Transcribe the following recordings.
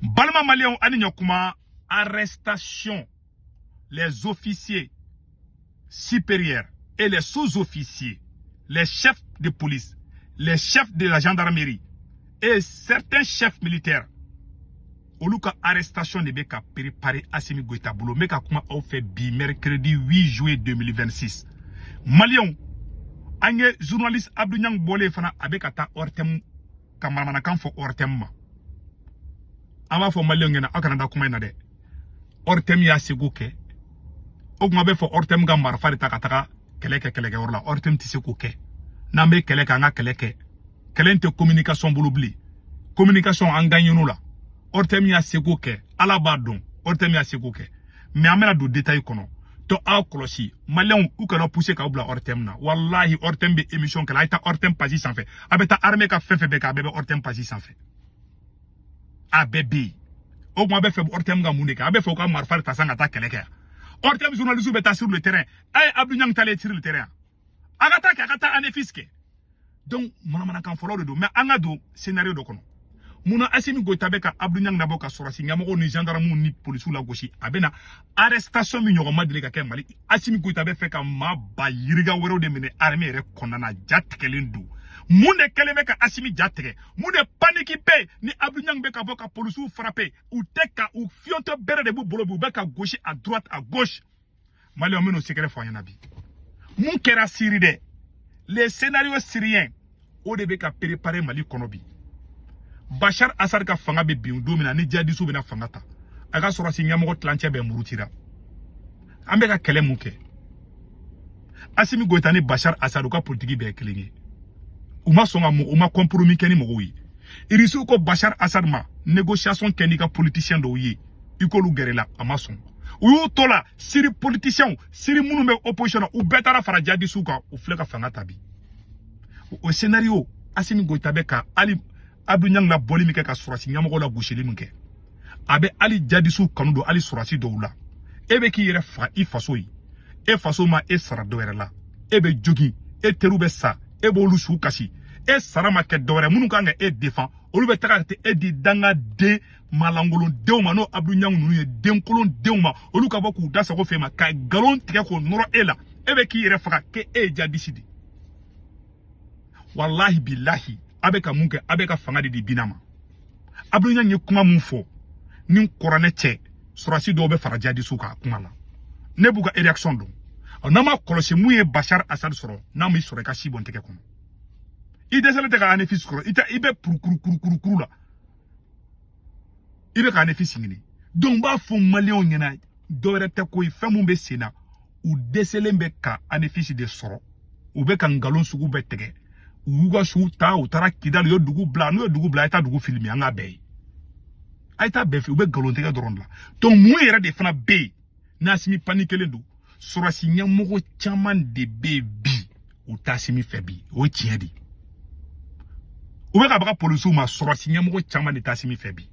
Balma Malien Aninyokuma, arrestation. Les officiers supérieurs et les sous-officiers, les chefs de police, les chefs de la gendarmerie et certains chefs militaires. Oluka arrestation de Beka préparé Assimi Goïta Boulot. Meka kuma au fait bi mercredi 8 juillet 2026. Malion, Anye journaliste Abdou Niang Bolé fana avec ata ortem kamarana kan fo ortem. Ama fo Malion ngena akanada kuma ina de. Ortem ya seguke. Ogma be fo ortem ga marfari takataka keleke orla ortem tisekuke. Nambe keleke anga keleke. Kelente communication bulubli. Communication anganyonu la. Ortem ya seguke alabadon ortem ya seguke. Mais amena do détail kono. To a kolosi Malien ou kana pousser ka obla ortem na. Wallahi ortem be émission kala ita ortem pasi sans fait. Abeta armée ka fefe be ka bebe ortem pasi sans fait. A bébé. Ogma be fe ortem ga muneka. Abe fo ka marfari tasanga ta keleke. Ortem journaliste beta sur le terrain. Ay Abdou Niang tale sur le terrain. Agata anefiske. Donc manamana kan folo de do mais anga do scénario do kono. Muna Assimi Goïta beka Abdou Niang naboka sorasi nyamoko ni gendarme ni police la gauche abena arrestation mi nyoko madele ka Mali Assimi Goïta be feka ma ba yiriga wero de mene armée re konana jatkelendu munde keleme ka Assimi jatke munde panique pe ni Abdou Niang beka boka police frappé ou teka ou fionte bere de bolobu beka gauche à droite à gauche Mali on meno secret fo yanabi mun kera Syrie de les scénarios syriens o de beka préparer Mali konobi Bachar Assad ka fanga be biu domina ni jadisu be na fanga ta aga sorasi nyamoko tlanche be murutira ambe ka kele muke Assimi Goïta ni Bachar Assad ka politique be kelenye uma songa mu uma compromis keni mo wi irisu ko Bachar Assad ma négociation keni ka politicien do yi ikolu gerela amason uyu tola siri politicien siri munu be opposition u betara fara jadisu ka u fleka fanga tabi o scénario Assimi Goïta be ka ali Abdou Niang la boli mi ke ka surasi nyamoko la goucheli mi ke abe ali jadisu kanudo ali surasi do la ebe ki yere fa I faso yi e faso ma e sara do yere la ebe jogi e terube sa ebe olu su kasi e sara ma ke do yere munu ka nga e défend olu be taka te e di danga de malangolon de ma no Abdou Niang nu ye denkolon de ma olu ka boku da sa ko fe ma ka galon tike ko noro e la ebe ki yere fa ke e jadisi di wallahi billahi Abeka munke abeka fanga di binama Abdou Niang kuma munfo nin korane che surasi do be faraja di suka kuma la ne buga réaction do nama kolosi muye Bachar Assad soro na mi soro ka sibon teke kono I desele te ka anefis koro ita ibe kuru la ibe ka anefis ngini donc ba fo Malien nyena do rete ko ifemu be sena u desele be ka anefis de soro u be ka ngalon sugu be tege Uga su ta utara kidal yo dugu bla no dugu bla eta dugu filmi anga be aita be fi ube galonte ga doron la donc mu yere de fana be na Assimi panique lendu sorasi nyamoko chaman de bebi uta Assimi febi o tiedi ube ka baka police ma sorasi nyamoko chaman de Assimi febi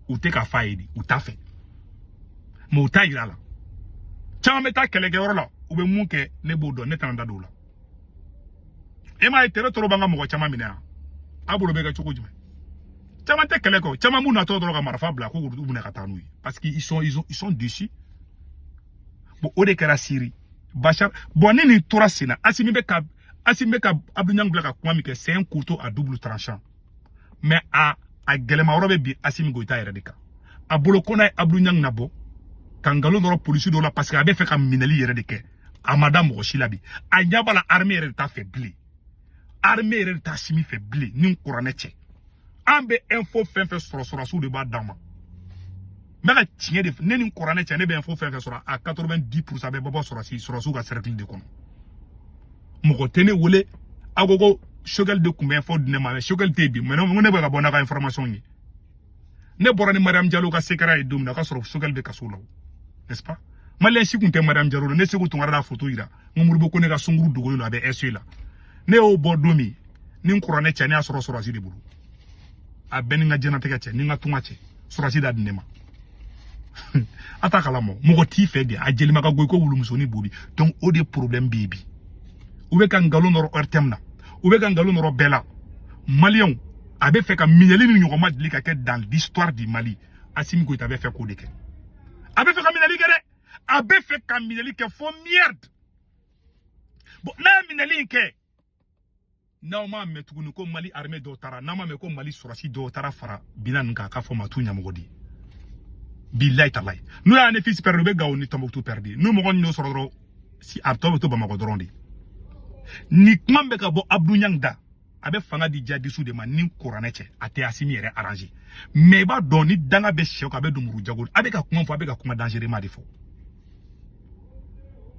ute ka faidi uta fe mo uta irala chama meta kelege orla ube munke ne bodo ne tanda dola Ema etere toro banga mo chama mina abulo bega choko jime chama te keleko chama muna to doro ga marfa bla ko gudu bune katanu parce qu'ils sont déçus bon ode kara Syrie Bachar bon ni tora sina Assimi beka Abdou Niang bla ka kuma mi ke c'est un couteau à double tranchant mais a gelema robe bi Assimi Goïta yere deka abulo kona Abdou Niang nabo kangalo doro police do la parce que abe fe ka minali yere deke amada mo shilabi anyaba la armée yere ta faibli armée re ta Assimi faibli nin korane che ambe info fenfe soro su de ba dama mega tiye de nin korane che ne be info fenfe soro à 90% be bobo soro su ga cercle de kono mo ko tene wole agogo shogel de kumbe info de ma shogel tebi mais non ne be ga bona ka information ni ne borani Mariam Diallo ka sekara e dum na ka soro shogel be kasulaw n'est-ce pas Malien si kunte Mariam Diallo ne se ko tungara da photo ira ngumur boko ne ga sunguru dogo no abe SE la ne o bodomi nin kurane che ne asoro sorasi de buru a beninga jena teke che ninga tunga che sorasi da dinema ata kala mo mo ti fe de a jeli maka goy ko wulu musoni bobi donc o de problème bibi ube kan galo noro ortemna ube kan galo noro bela Malien abe fait ka mineli ni nyoko ma dili ka ke dans l'histoire du Mali Assimi Goïta avait fait quoi de quel? Avait fait comme Minali Kere? Avait fait comme Minali Kere font merde. Bon, là, Minali Kere. Nauma me tugunu ko Mali armée d'Otara, Nama me ko Mali surasi d'Otara fara, binan ka ka fo matu nyamogodi. Billahi talai. Nous ya ne fils perdu ga oni Tombouctou perdu. Nous mo nyo sororo si Tombouctou Bamako dorondi. Ni kmambe ka bo Abdou Nyangda, abe fanga di jadisu de man ni koraneche, ate Assimi yere arrangé. Mais ba doni danga be cheko abe dumuru jagol, abe ka kuma fo abe ka kuma dangereusement defo.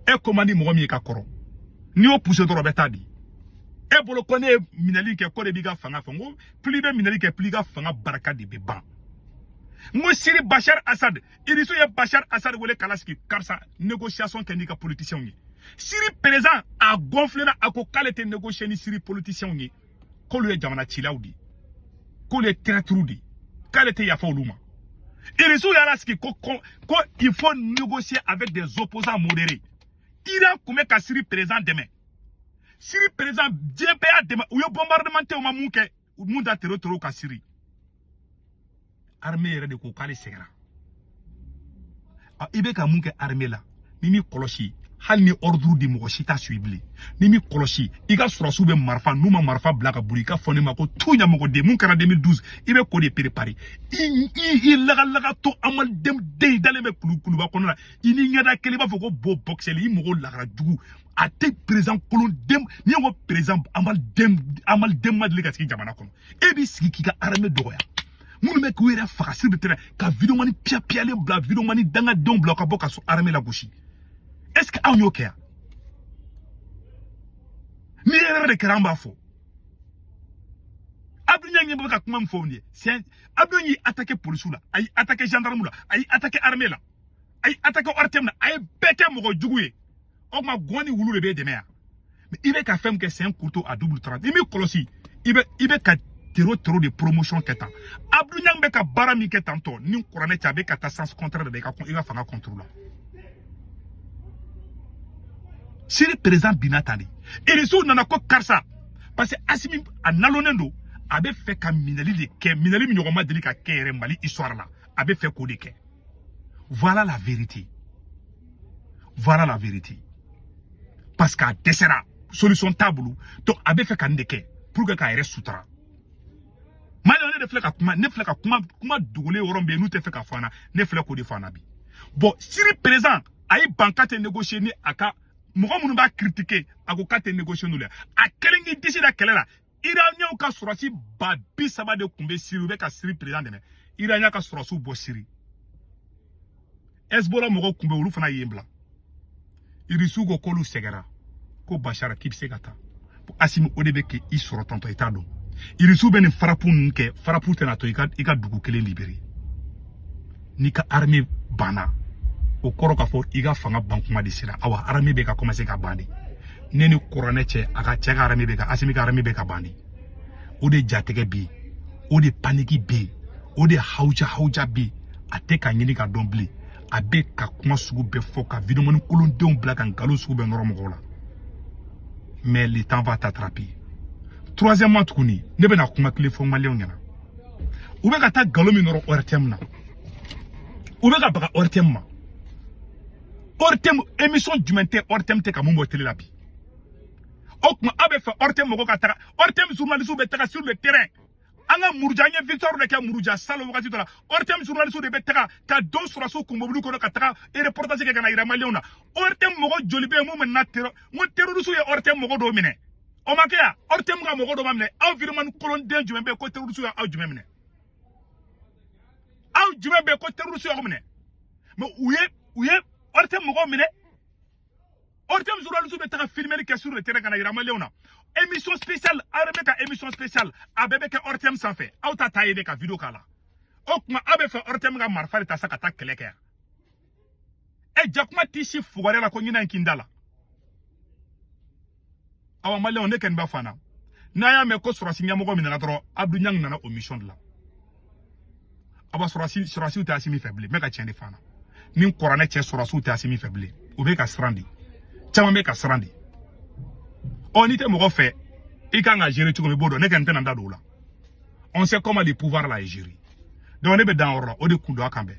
E komandi mo mi ka koro. Ni o pousse doro betadi. E bolo kone Minali ke kode biga fanga fongo, plus be Minali ke plus ga fanga baraka de beban. Mo Siri Bachar Assad, iriso ye Bachar Assad wole kalaski karsa négociation technique politicien yi. Siri président a gonflé na ako kalete négocier ni Siri politicien yi. Ko le jamana chilaudi. Ko le tratroudi. Kalete ya fa oluma. Iriso ya laski ko il faut négocier avec des opposants modérés. Iran koume ka Siri président demain. Siri président DPA demain ou yo bombardement o mamuke munda terotoro ka Siri. Armée de ko kale segara. Ibe ka munke armée la. Mimi koloshi hal ni ordre di mo shita suibli. Mimi koloshi iga surasu be marfa numa marfa blaka burika fone mako tunya moko de mun kana 2012 ibe ko de préparer. I laga to amal dem de dale me kulu ba kono la. Ini ngada kele ba foko bo boxel i moko laga dugu. Ate président kolon dem ni ngo président amal dem madli ka ski jamana kono. Ebi ski kika armée doya. Moun mec ou era fakasir de terrain ka vidéo mani pia le bla vidéo mani danga don bloka boka so armée la gauche. Est-ce que on yoke ni era de karamba fo Abdou Nyang ngi ka kuma mfo ni c'est Abdou Nyi attaquer police la ay attaquer gendarme la ay attaquer armée la ay attaquer ortem la ay bete mo ko juguye o ma goni wulu le be de mer mais il est ka femme que c'est un couteau à double tranchant il me kolosi il be ka trop de promotion keta Abdou Nyang be ka barami ketanto ni korane chabe ka ta sens contraire de ka il va faire contrôle si le président binatani et les autres nana ko karsa parce que Assimi analonendo abe fait ka Minali de ke Minali mi nyoma deli ka kere Mali histoire là abe fait ko de ke voilà la vérité parce qu'à desera solution tabou donc abe fait ka ndeke pour que ka reste soutra Mali on est de fleka kuma ne fleka kuma dougole orombe nous te fleka fana ne fleka ko de fana bi bon si le président ayi bankate négocier ni aka mogo munu ba critiquer ako kate négocier nous là a kelengi disi da kelela iranien ka surasi ba bi saba de kumbe siri be ka siri président de iranien ka surasu bo siri esbola mogo kumbe ulu fana yembla irisu go kolu segera ko Bachar kipse kata Assimi odebe ke isoro tanto etado irisu beni farapu nke farapu tenato ika dugu kele libéré ni ka armée bana o koro ka fo iga fanga bankuma de sira awa armée be ka commencer ka bandi neni korane che aka chega armée be ka Assimi ka armée be ka bandi o de jatege bi o de paniki bi o de hauja bi ate ka nyini ka dombli abe ka kuma sugu be fo ka vidéo mon kolon de black en galo sugu be normo gola mais le temps va t'attraper troisièmement tukuni ne be na kuma kile fo malien ngana ou be ka ta galo mi noro ortem na ou be ka baka ortem ma ortem émission jumente ortem te ka mo télé la bi okuma abe fa ortem mo ka ta ortem journaliste be ta sur le terrain anga murjanye victor de ka murja salo wakati tola ortem journaliste de be ta ka don sur aso ko mobulu ko ka ta et reportage ke kana ira malien na ortem mo jolibe mo men na terroriste ye ortem mo do mine o makea ortem ga mo do mamne environnement kolon den jumbe ko terroriste ya au jumbe ko terroriste ya mine mais ouye ortem mo mine ortem journaliste be ta filmer ke sur le terrain kana ira malien na émission spéciale arabeka émission spéciale abebe ke ortem sans fait auta taille ka vidéo kala okuma abe fa ortem ga marfari ta sakata keleke e jakuma tishi fugare la ko nyina nkindala awa malien on ne ken ba fana na ya me ko surasi nyamo ko minana tro Abdou Nyang nana omission de la aba surasi ta Assimi faible me ka tiende fana nin korane che surasi ta Assimi faible o be ka srandi chama me ka srandi on était mo fait et quand a géré tout comme bodo ne kan tan nda dola on sait comment les pouvoirs là est géré donc ne be dan oro o de kundo akambe